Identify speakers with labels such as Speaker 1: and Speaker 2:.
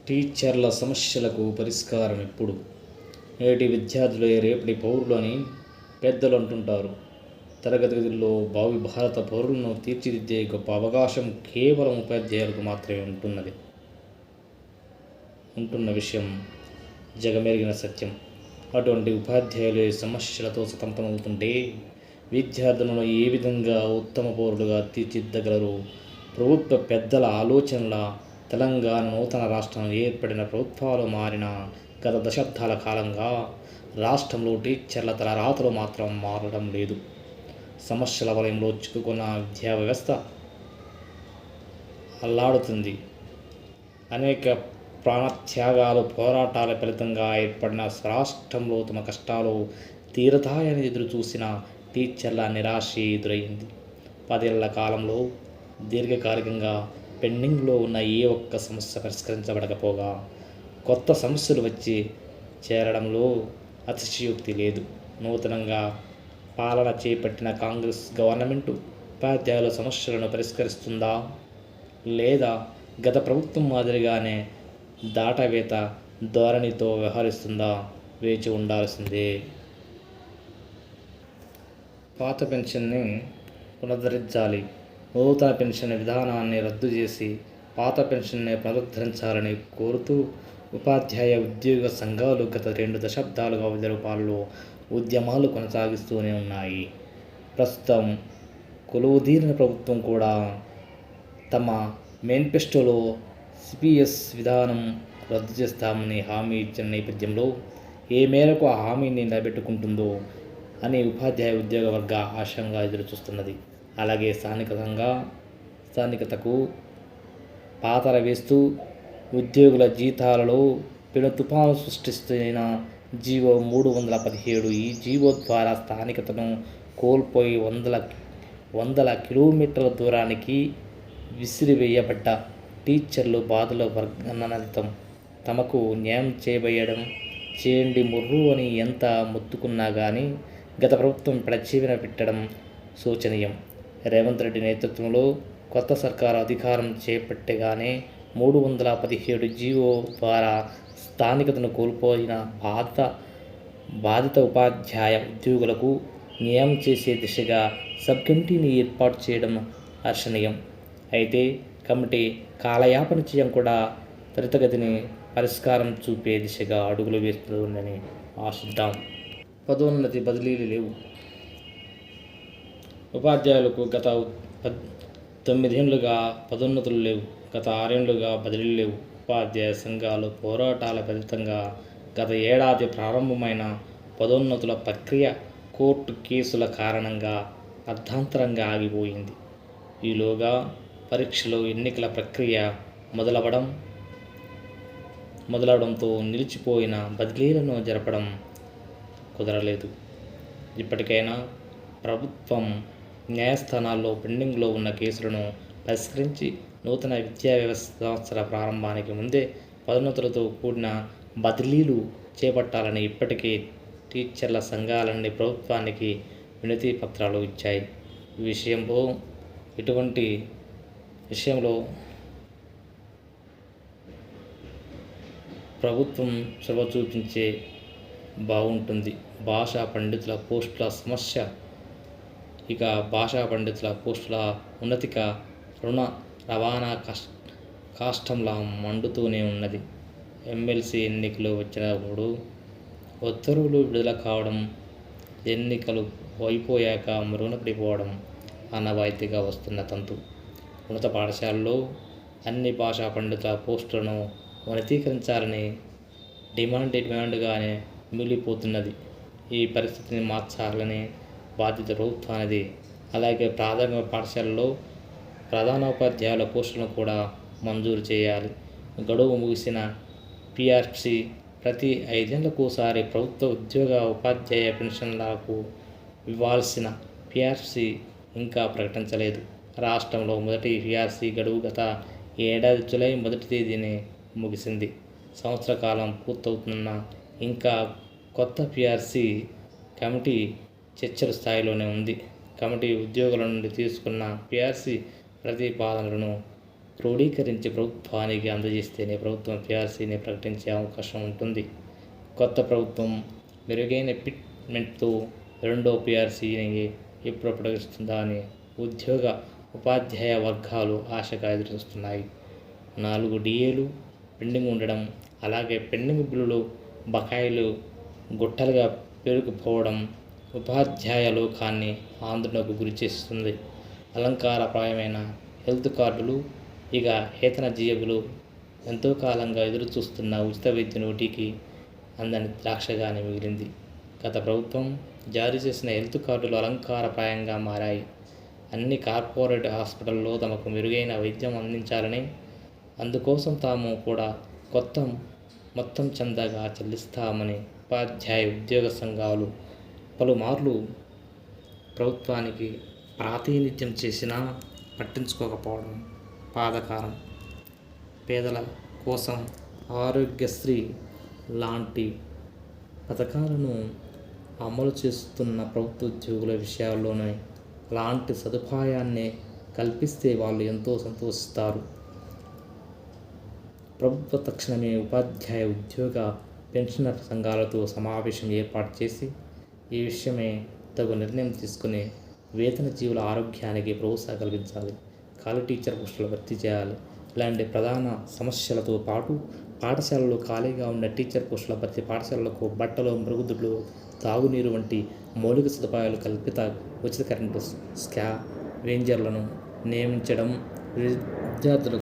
Speaker 1: టీచర్ల సమస్యలకు పరిష్కారం ఎప్పుడు? నేటి విద్యార్థులే రేపటి పౌరులు అని పెద్దలు అంటుంటారు. తరగతి గదుల్లో భావి భారత పౌరులను తీర్చిదిద్దే గొప్ప అవకాశం కేవలం ఉపాధ్యాయులకు మాత్రమే ఉంటున్న విషయం జగమెరిగిన సత్యం. అటువంటి ఉపాధ్యాయులే సమస్యలతో సతమతమవుతుంటే విద్యార్థులను ఏ విధంగా ఉత్తమ పౌరులుగా తీర్చిదిద్దగలరు? ప్రభుత్వ పెద్దల ఆలోచనల తెలంగాణ నూతన రాష్ట్రం ఏర్పడిన ప్రభుత్వాలు మారిన గత దశాబ్దాల కాలంగా రాష్ట్రంలో టీచర్ల తలరాతలు మాత్రం మారడం లేదు. సమస్యల వలయంలో చిక్కుకున్న విద్యా వ్యవస్థ అల్లాడుతుంది. అనేక ప్రాణత్యాగాలు, పోరాటాల ఫలితంగా ఏర్పడిన రాష్ట్రంలో తమ కష్టాలు తీరతాయని ఎదురు చూసిన టీచర్ల నిరాశ ఎదురైంది. 10 ఏళ్ల కాలంలో దీర్ఘకాలికంగా పెండింగ్లో ఉన్న ఏ ఒక్క సమస్య పరిష్కరించబడకపోగా కొత్త సమస్యలు వచ్చి చేరడంలో అతిశయోక్తి లేదు. నూతనంగా పాలన చేపట్టిన కాంగ్రెస్ గవర్నమెంటు ఉపాధ్యాయుల సమస్యలను పరిష్కరిస్తుందా, లేదా గత ప్రభుత్వం మాదిరిగానే దాటవేత ధోరణితో వ్యవహరిస్తుందా? వేచి ఉండాల్సిందే. పాత పెన్షన్ని పునరుద్ధరించాలి. నూతన పెన్షన్ విధానాన్ని రద్దు చేసి పాత పెన్షన్నే పునరుద్ధరించాలని కోరుతూ ఉపాధ్యాయ ఉద్యోగ సంఘాలు గత 2 దశాబ్దాలుగా వివిధ రూపాల్లో ఉద్యమాలు కొనసాగిస్తూనే ఉన్నాయి. ప్రస్తుతం కొలువుదీరిన ప్రభుత్వం కూడా తమ మేనిఫెస్టోలో సిపిఎస్ విధానం రద్దు చేస్తామని హామీ ఇచ్చిన నేపథ్యంలో ఏ మేరకు ఆ హామీని నిలబెట్టుకుంటుందో అని ఉపాధ్యాయ ఉద్యోగ వర్గ ఆశంగా ఎదురుచూస్తున్నది. అలాగే స్థానికతకు పాతర వేస్తూ ఉద్యోగుల జీతాలలో పెను తుఫాను సృష్టిస్తున్న జీవో 317. ఈ జీవో ద్వారా స్థానికతను కోల్పోయి వందల కిలోమీటర్ల దూరానికి విసిరివేయబడ్డ టీచర్లు బాధలో వర్గనంతం. తమకు న్యాయం చేయండి ముర్రు అని ఎంత మొత్తుకున్నా కానీ గత ప్రభుత్వం పెడచెవిన పెట్టడం శోచనీయం. రేవంత్ రెడ్డి నేతృత్వంలో కొత్త సర్కారు అధికారం చేపట్టగానే 317 జీవో ద్వారా స్థానికతను కోల్పోయిన బాధిత ఉపాధ్యాయ ఉద్యోగులకు న్యాయం చేసే దిశగా సబ్ కమిటీని ఏర్పాటు చేయడం హర్షణీయం. అయితే కమిటీ కాలయాపన చేయడం కూడా త్వరితగతిని పరిష్కారం చూపే దిశగా అడుగులు వేస్తుందని ఆశిద్దాం. పదోన్నతి బదిలీలు లేవు. ఉపాధ్యాయులకు గత 9 ఏళ్లుగా పదోన్నతులు లేవు. గత 6 ఏళ్లుగా బదిలీలు లేవు. ఉపాధ్యాయ సంఘాలు పోరాటాల ఫలితంగా గత ఏడాది ప్రారంభమైన పదోన్నతుల ప్రక్రియ కోర్టు కేసుల కారణంగా అర్ధాంతరంగా ఆగిపోయింది. ఈలోగా పరీక్షలు, ఎన్నికల ప్రక్రియ మొదలవడంతో నిలిచిపోయిన బదిలీలను జరపడం కుదరలేదు. ఇప్పటికైనా ప్రభుత్వం న్యాయస్థానాల్లో పెండింగ్లో ఉన్న కేసులను పరిష్కరించి నూతన విద్యా సంవత్సర ప్రారంభానికి ముందే పదోన్నతులతో కూడిన బదిలీలు చేపట్టాలని ఇప్పటికే టీచర్ల సంఘాలన్నీ ప్రభుత్వానికి వినతి పత్రాలు ఇచ్చాయి. ఈ విషయంలో ప్రభుత్వం చొరవ చూపించే బాగుంటుంది. భాషా పండితుల పోస్టుల సమస్య. ఇక భాషా పండితుల పోస్టుల ఉన్నతిక రుణ రవాణా కాష్టంలా మండుతూనే ఉన్నది. ఎమ్మెల్సీ ఎన్నికలు వచ్చినప్పుడు ఉత్తర్వులు విడుదల కావడం, ఎన్నికలు అయిపోయాక మరుగున పడిపోవడం ఆనవాయితీగా వస్తున్న తంతు. ఉన్నత పాఠశాలలో అన్ని భాషా పండితుల పోస్టులను ఉన్నతీకరించాలని డిమాండ్గానే మిగిలిపోతున్నది. ఈ పరిస్థితిని మార్చాలని బాధ్యత ప్రభుత్వానిది. అలాగే ప్రాథమిక పాఠశాలలో ప్రధానోపాధ్యాయుల పోస్టులను కూడా మంజూరు చేయాలి. గడువు ముగిసిన పిఆర్సీ ప్రతి 5 ఏళ్లకోసారి ప్రభుత్వ ఉద్యోగ ఉపాధ్యాయ పెన్షన్లకు ఇవ్వాల్సిన పిఆర్సీ ఇంకా ప్రకటించలేదు. రాష్ట్రంలో మొదటి పిఆర్సీ గడువు గత ఏడాది జూలై 1వ తేదీనే ముగిసింది. సంవత్సర కాలం పూర్తవుతున్నా ఇంకా కొత్త పిఆర్సీ కమిటీ చర్చల స్థాయిలోనే ఉంది. కమిటీ ఉద్యోగుల నుండి తీసుకున్న పిఆర్సీ ప్రతిపాదనలను క్రోడీకరించి ప్రభుత్వానికి అందజేస్తేనే ప్రభుత్వం పిఆర్సీని ప్రకటించే అవకాశం ఉంటుంది. కొత్త ప్రభుత్వం మెరుగైన ఫిట్మెంట్తో రెండో పిఆర్సీని ఎప్పుడు ప్రకటిస్తుందా అని ఉద్యోగ ఉపాధ్యాయ వర్గాలు ఆశగా ఎదురుచూస్తున్నాయి. 4 డిఏలు పెండింగ్ ఉండడం, అలాగే పెండింగ్ బిల్లులు బకాయిలు గుట్టలుగా పేరుకుపోవడం ఉపాధ్యాయ లోకాన్ని ఆందోళనకు గురి చేస్తుంది. అలంకారప్రాయమైన హెల్త్ కార్డులు ఇక వేతన జీవులు ఎంతో కాలంగా ఎదురు చూస్తున్న ఉచిత వైద్య నోటికి అందని ద్రాక్షగానే మిగిలింది. గత ప్రభుత్వం జారీ చేసిన హెల్త్ కార్డులు అలంకారప్రాయంగా మారాయి. అన్ని కార్పొరేట్ హాస్పిటల్లో తమకు మెరుగైన వైద్యం అందించాలని, అందుకోసం తాము కూడా మొత్తం చందాగా చెల్లిస్తామని ఉపాధ్యాయ ఉద్యోగ సంఘాలు పలుమార్లు ప్రభుత్వానికి ప్రాతినిధ్యం చేసినా పట్టించుకోకపోవడం బాధాకరం. పేదల కోసం ఆరోగ్యశ్రీ లాంటి పథకాలను అమలు చేస్తున్న ప్రభుత్వ ఉద్యోగుల విషయాల్లోనే అలాంటి సదుపాయాన్ని కల్పిస్తే వాళ్ళు ఎంతో సంతోషిస్తారు. ప్రభుత్వ తక్షణమే ఉపాధ్యాయ ఉద్యోగ పెన్షనర్ సంఘాలతో సమావేశం ఏర్పాటు చేసి ఈ విషయమే తగు నిర్ణయం తీసుకుని వేతన జీవుల ఆరోగ్యానికి ప్రోత్సాహం కల్పించాలి. ఖాళీ టీచర్ పోస్టులు భర్తీ చేయాలి. ఇలాంటి ప్రధాన సమస్యలతో పాటు పాఠశాలలో ఖాళీగా ఉన్న టీచర్ పోస్టుల భర్తీ, పాఠశాలలకు బట్టలు, మరుగుదొడ్లు, తాగునీరు వంటి మౌలిక సదుపాయాలు కల్పిత, ఉచిత కరెంటు స్కావెంజర్లను నియమించడం, విద్యార్థులకు